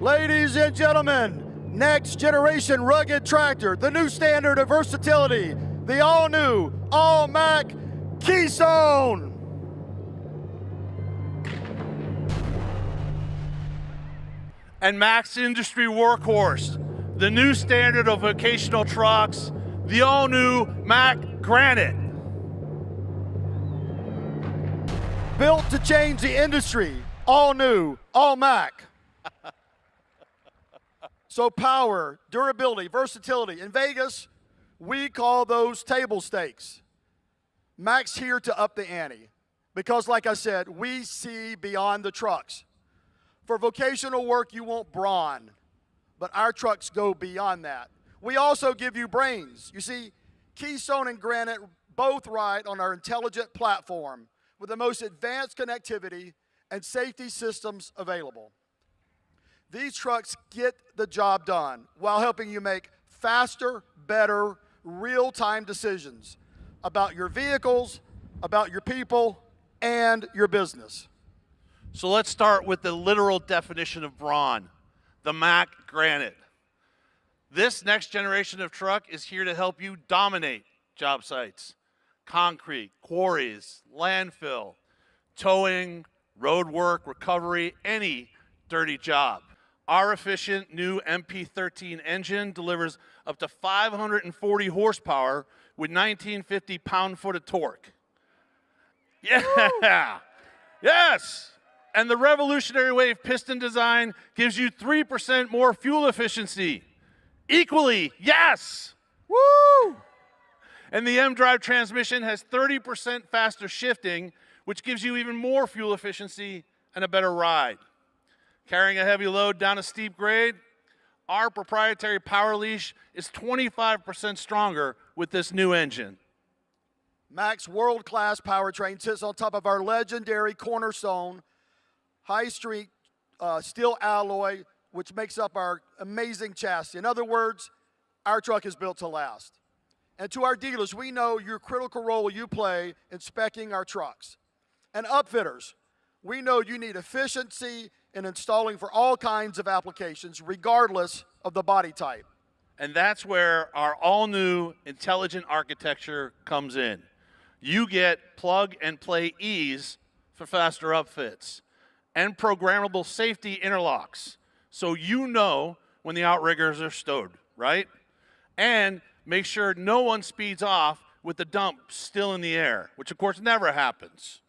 Ladies and gentlemen, next generation rugged tractor, the new standard of versatility, the all-new, all-Mack Keystone. And Mack's industry workhorse, the new standard of vocational trucks, the all-new Mack Granite. Built to change the industry, all new, all Mack. So power, durability, versatility. In Vegas, we call those table stakes. Mack's here to up the ante because, like I said, we see beyond the trucks. For vocational work, you want brawn, but our trucks go beyond that. We also give you brains. You see, Keystone and Granite both ride on our intelligent platform with the most advanced connectivity and safety systems available. These trucks get the job done while helping you make faster, better, real-time decisions about your vehicles, about your people, and your business. So let's start with the literal definition of brawn, the Mack Granite. This next generation of truck is here to help you dominate job sites, concrete, quarries, landfill, towing, road work, recovery, any dirty job. Our efficient new MP13 engine delivers up to 540 horsepower with 1950 pound-foot of torque. Yeah, woo! Yes! And the revolutionary wave piston design gives you 3% more fuel efficiency. Equally, yes! Woo! And the mDRIVE transmission has 30% faster shifting, which gives you even more fuel efficiency and a better ride. Carrying a heavy load down a steep grade, our proprietary power leash is 25% stronger with this new engine. Mack's world-class powertrain sits on top of our legendary cornerstone high-street steel alloy, which makes up our amazing chassis. In other words, our truck is built to last. And to our dealers, we know your critical role you play in speccing our trucks. And upfitters, we know you need efficiency in installing for all kinds of applications, regardless of the body type. And that's where our all-new intelligent architecture comes in. You get plug-and-play ease for faster upfits and programmable safety interlocks, so you know when the outriggers are stowed, right? And make sure no one speeds off with the dump still in the air, which of course never happens.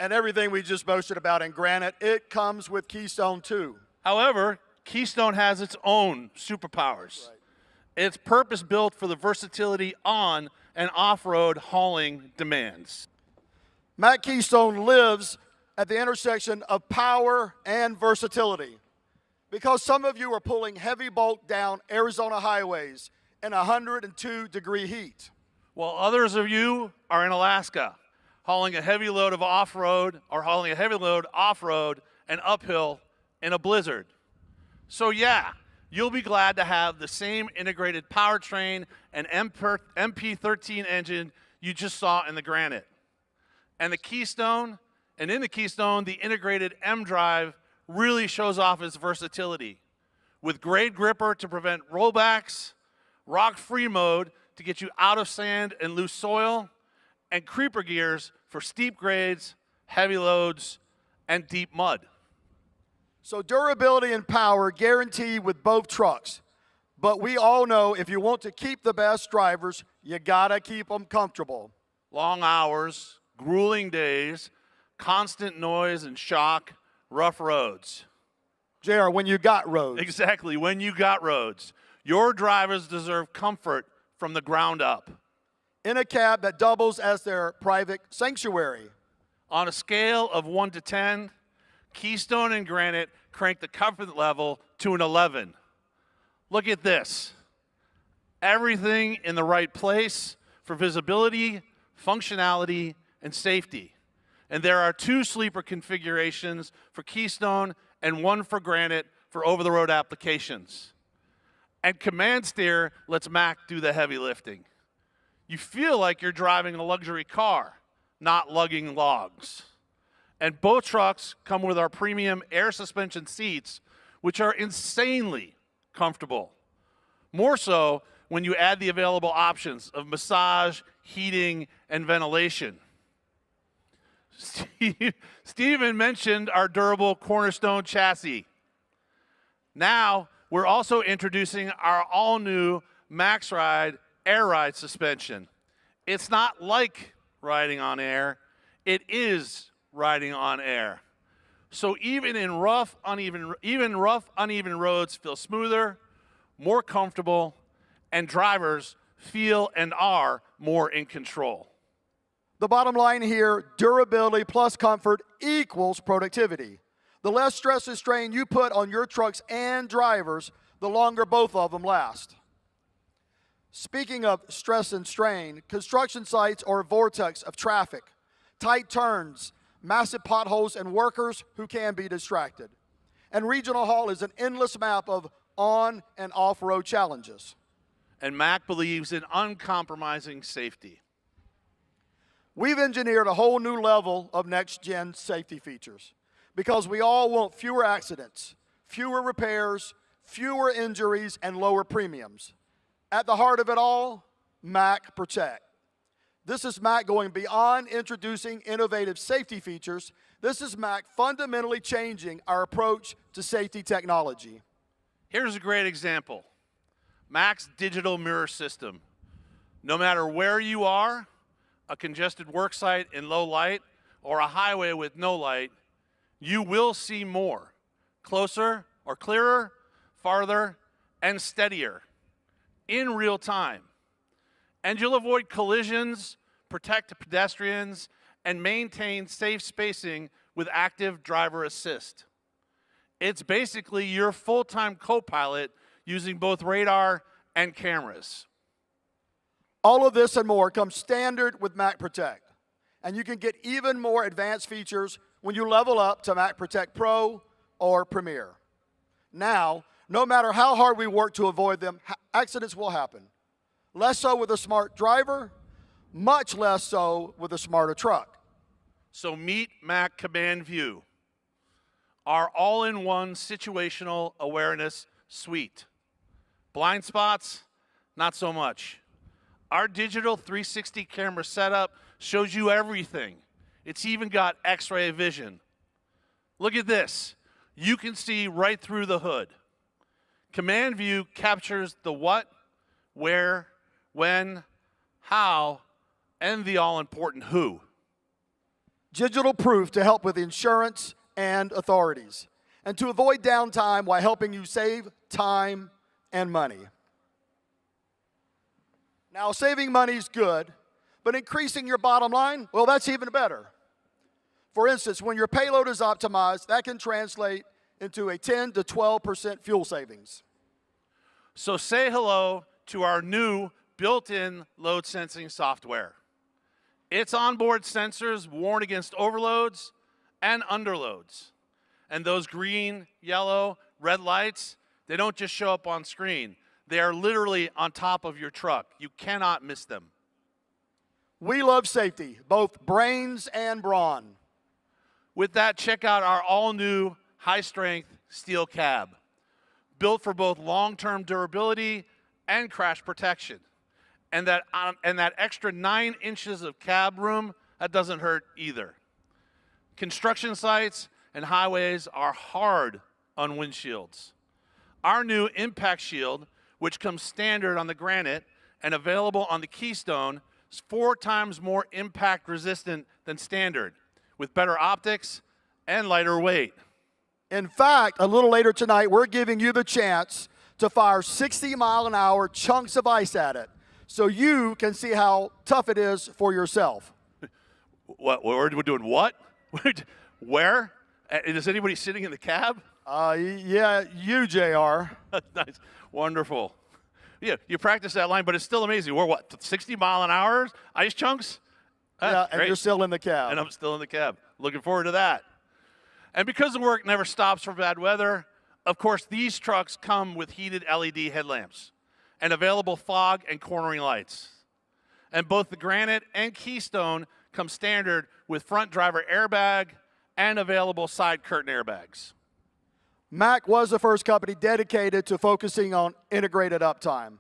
And everything we just boasted about in Granite, it comes with Keystone too. However, Keystone has its own superpowers. Right. It's purpose-built for the versatility on and off-road hauling demands. Mack Keystone lives at the intersection of power and versatility, because some of you are pulling heavy bulk down Arizona highways in 102-degree heat. While others of you are in Alaska, hauling a heavy load of off-road or hauling a heavy load off-road and uphill in a blizzard. So yeah, you'll be glad to have the same integrated powertrain and MP13 engine you just saw in the Granite. And the Keystone, and in the Keystone, the integrated mDRIVE really shows off its versatility. With grade gripper to prevent rollbacks, rock-free mode to get you out of sand and loose soil, and creeper gears for steep grades, heavy loads, and deep mud. So durability and power guaranteed with both trucks. But we all know if you want to keep the best drivers, you gotta keep them comfortable. Long hours, grueling days, constant noise and shock, rough roads. JR, when you got roads. Exactly, when you got roads. Your drivers deserve comfort from the ground up. In a cab that doubles as their private sanctuary. On a scale of 1 to 10, Keystone and Granite crank the comfort level to an 11. Look at this. Everything in the right place for visibility, functionality, and safety. And there are 2 sleeper configurations for Keystone and 1 for Granite for over-the-road applications. And Command Steer lets Mack do the heavy lifting. You feel like you're driving a luxury car, not lugging logs. And both trucks come with our premium air suspension seats, which are insanely comfortable. More so when you add the available options of massage, heating, and ventilation. Steven mentioned our durable Cornerstone chassis. Now, we're also introducing our all-new MaxRide Air Ride suspension. It's not like riding on air, it is riding on air. So even rough, uneven roads feel smoother, more comfortable, and drivers feel and are more in control. The bottom line here, durability plus comfort equals productivity. The less stress and strain you put on your trucks and drivers, the longer both of them last. Speaking of stress and strain, construction sites are a vortex of traffic, tight turns, massive potholes, and workers who can be distracted. And Regional Haul is an endless map of on and off-road challenges. And Mack believes in uncompromising safety. We've engineered a whole new level of next-gen safety features because we all want fewer accidents, fewer repairs, fewer injuries, and lower premiums. At the heart of it all, Mack Protect. This is Mack going beyond introducing innovative safety features. This is Mack fundamentally changing our approach to safety technology. Here's a great example. Mack's digital mirror system. No matter where you are, a congested work site in low light or a highway with no light, you will see more, closer or clearer, farther, and steadier in real time. And you'll avoid collisions, protect pedestrians, and maintain safe spacing with active driver assist. It's basically your full-time co-pilot using both radar and cameras. All of this and more comes standard with Mack Protect. And you can get even more advanced features when you level up to Mack Protect Pro or Premier. Now, no matter how hard we work to avoid them, accidents will happen. Less so with a smart driver, much less so with a smarter truck. So meet Mack Command View, our all-in-one situational awareness suite. Blind spots, not so much. Our digital 360 camera setup shows you everything. It's even got X-ray vision. Look at this. You can see right through the hood. Command View captures the what, where, when, how, and the all-important who. Digital proof to help with insurance and authorities, and to avoid downtime while helping you save time and money. Now, saving money is good, but increasing your bottom line, well, that's even better. For instance, when your payload is optimized, that can translate into a 10 to 12% fuel savings. So say hello to our new built-in load sensing software. Its onboard sensors warn against overloads and underloads. And those green, yellow, red lights, they don't just show up on screen. They are literally on top of your truck. You cannot miss them. We love safety, both brains and brawn. With that, check out our all-new high-strength steel cab, built for both long-term durability and crash protection. And that extra 9 inches of cab room, that doesn't hurt either. Construction sites and highways are hard on windshields. Our new impact shield, which comes standard on the Granite and available on the Keystone, is 4 times more impact resistant than standard, with better optics and lighter weight. In fact, a little later tonight, we're giving you the chance to fire 60-mile-an-hour chunks of ice at it so you can see how tough it is for yourself. What? We're doing what? Where? Is anybody sitting in the cab? Yeah, you, JR. Nice. Wonderful. Yeah, you practice that line, but it's still amazing. We're what, 60 mile an hour ice chunks? Yeah, and great. you're still in the cab. And I'm still in the cab. Looking forward to that. And because the work never stops for bad weather, of course, these trucks come with heated LED headlamps and available fog and cornering lights. And both the Granite and Keystone come standard with front driver airbag and available side curtain airbags. Mack was the first company dedicated to focusing on integrated uptime.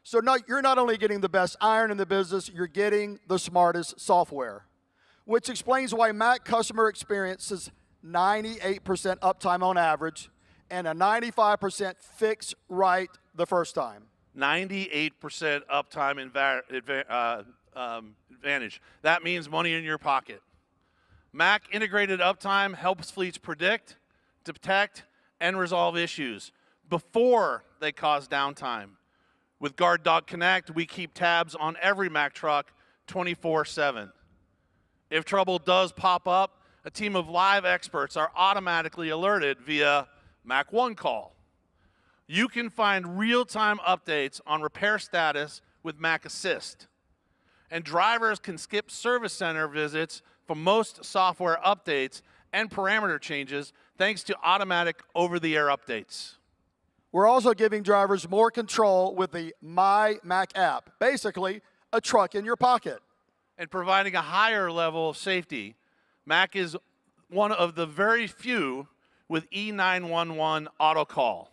So you're not only getting the best iron in the business, you're getting the smartest software, which explains why Mack customer experiences 98% uptime on average and a 95% fix right the first time. 98% uptime advantage. That means money in your pocket. Mack integrated uptime helps fleets predict, detect, and resolve issues before they cause downtime. With Guard Dog Connect, we keep tabs on every Mack truck 24/7. If trouble does pop up, a team of live experts are automatically alerted via Mack One Call. You can find real-time updates on repair status with Mack Assist. And drivers can skip service center visits for most software updates and parameter changes thanks to automatic over-the-air updates. We're also giving drivers more control with the My Mack app, basically a truck in your pocket. And providing a higher level of safety, Mack is one of the very few with E911 auto call,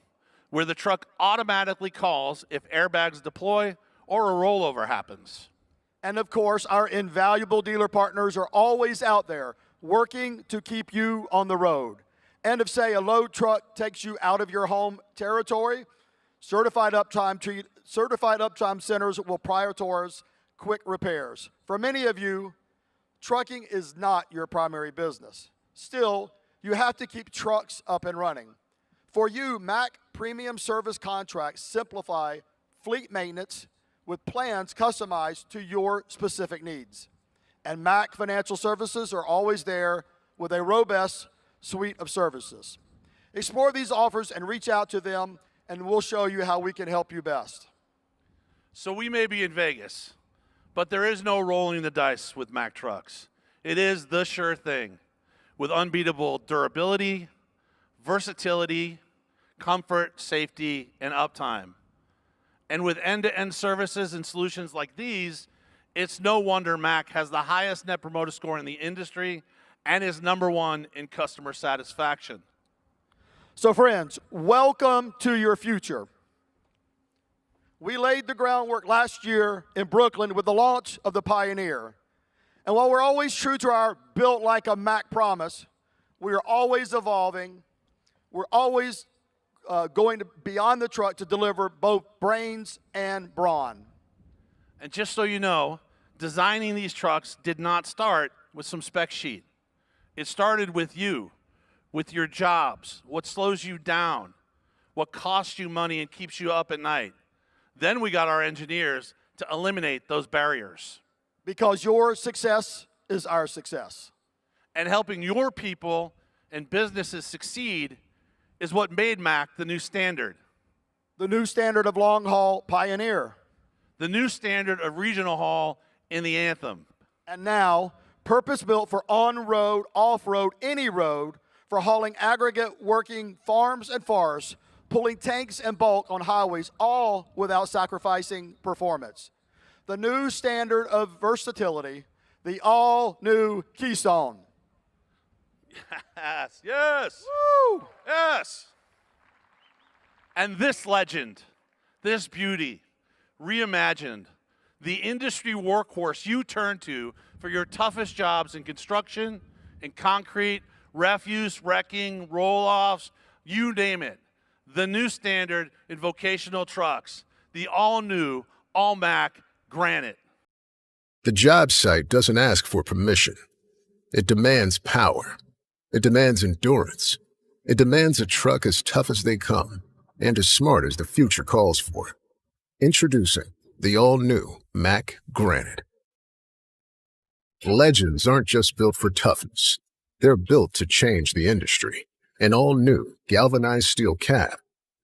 where the truck automatically calls if airbags deploy or a rollover happens. And of course, our invaluable dealer partners are always out there working to keep you on the road. And if, say, a load truck takes you out of your home territory, certified uptime centers will prioritize quick repairs. For many of you, trucking is not your primary business. Still, you have to keep trucks up and running. For you, Mack Premium Service Contracts simplify fleet maintenance with plans customized to your specific needs. And Mack Financial Services are always there with a robust suite of services. Explore these offers and reach out to them, and we'll show you how we can help you best. So we may be in Vegas, but there is no rolling the dice with Mack trucks. It is the sure thing with unbeatable durability, versatility, comfort, safety, and uptime. And with end-to-end services and solutions like these, it's no wonder Mack has the highest Net Promoter Score in the industry and is #1 in customer satisfaction. So friends, welcome to your future. We laid the groundwork last year in Brooklyn with the launch of the Pioneer. And while we're always true to our built like a Mack promise, we are always evolving. We're always going beyond the truck to deliver both brains and brawn. And just so you know, designing these trucks did not start with some spec sheet. It started with you, with your jobs, what slows you down, what costs you money and keeps you up at night. Then we got our engineers to eliminate those barriers. Because your success is our success. And helping your people and businesses succeed is what made Mack the new standard. The new standard of long haul Pioneer. The new standard of regional haul in the Anthem. And now, purpose-built for on-road, off-road, any road, for hauling aggregate working farms and forests, pulling tanks and bulk on highways, all without sacrificing performance. The new standard of versatility, the all-new Keystone. Yes, yes, Woo! yes. And this legend, this beauty, reimagined, the industry workhorse you turn to for your toughest jobs in construction, in concrete, refuse, wrecking, roll-offs, you name it. The new standard in vocational trucks, the all-new, all-Mack Granite. The job site doesn't ask for permission. It demands power. It demands endurance. It demands a truck as tough as they come and as smart as the future calls for. Introducing the all-new Mack Granite. Legends aren't just built for toughness. They're built to change the industry. An all-new galvanized steel cab,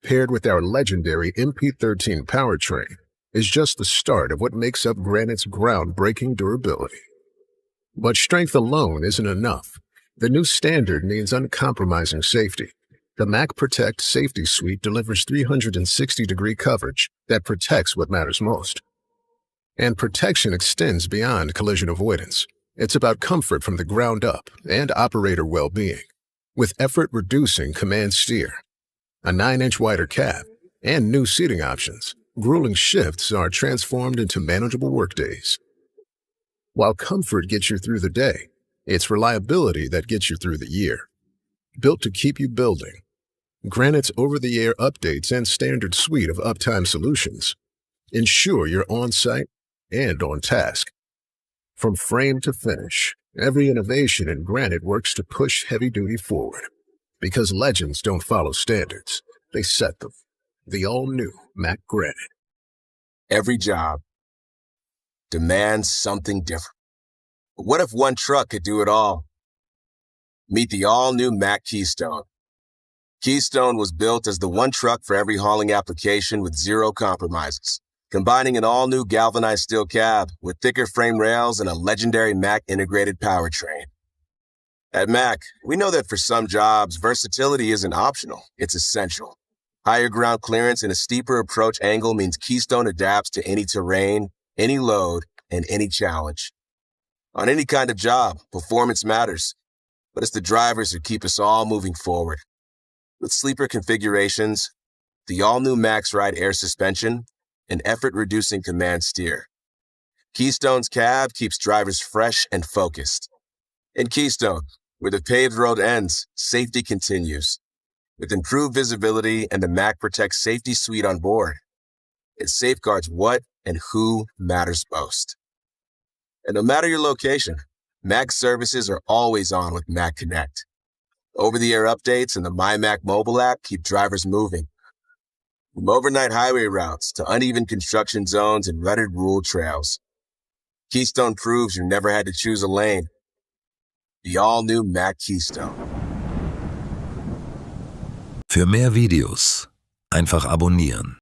paired with our legendary MP13 powertrain, is just the start of what makes up Granite's groundbreaking durability. But strength alone isn't enough. The new standard needs uncompromising safety. The Mack Protect Safety Suite delivers 360-degree coverage that protects what matters most. And protection extends beyond collision avoidance. It's about comfort from the ground up and operator well-being, with effort-reducing command steer, a 9-inch wider cab, and new seating options. Grueling shifts are transformed into manageable workdays. While comfort gets you through the day, it's reliability that gets you through the year. Built to keep you building, Granite's over-the-air updates and standard suite of uptime solutions ensure you're on-site and on task. From frame to finish, every innovation in Granite works to push heavy-duty forward. Because legends don't follow standards, they set them. The all-new Mack Granite. Every job demands something different. But what if one truck could do it all? Meet the all-new Mack Keystone. Keystone was built as the one truck for every hauling application with zero compromises, combining an all-new galvanized steel cab with thicker frame rails and a legendary Mack integrated powertrain. At Mack, we know that for some jobs, versatility isn't optional, it's essential. Higher ground clearance and a steeper approach angle means Keystone adapts to any terrain, any load, and any challenge. On any kind of job, performance matters, but it's the drivers who keep us all moving forward. With sleeper configurations, the all-new Max Ride air suspension, and effort-reducing command steer, Keystone's cab keeps drivers fresh and focused. In Keystone, where the paved road ends, safety continues. With improved visibility and the Mack Protect safety suite on board, it safeguards what and who matters most. And no matter your location, Mack services are always on with Mack Connect. Over-the-air updates and the MyMac mobile app keep drivers moving. From overnight highway routes to uneven construction zones and rutted rural trails, Keystone proves you never had to choose a lane. The all-new Mack Keystone. Für mehr Videos einfach abonnieren.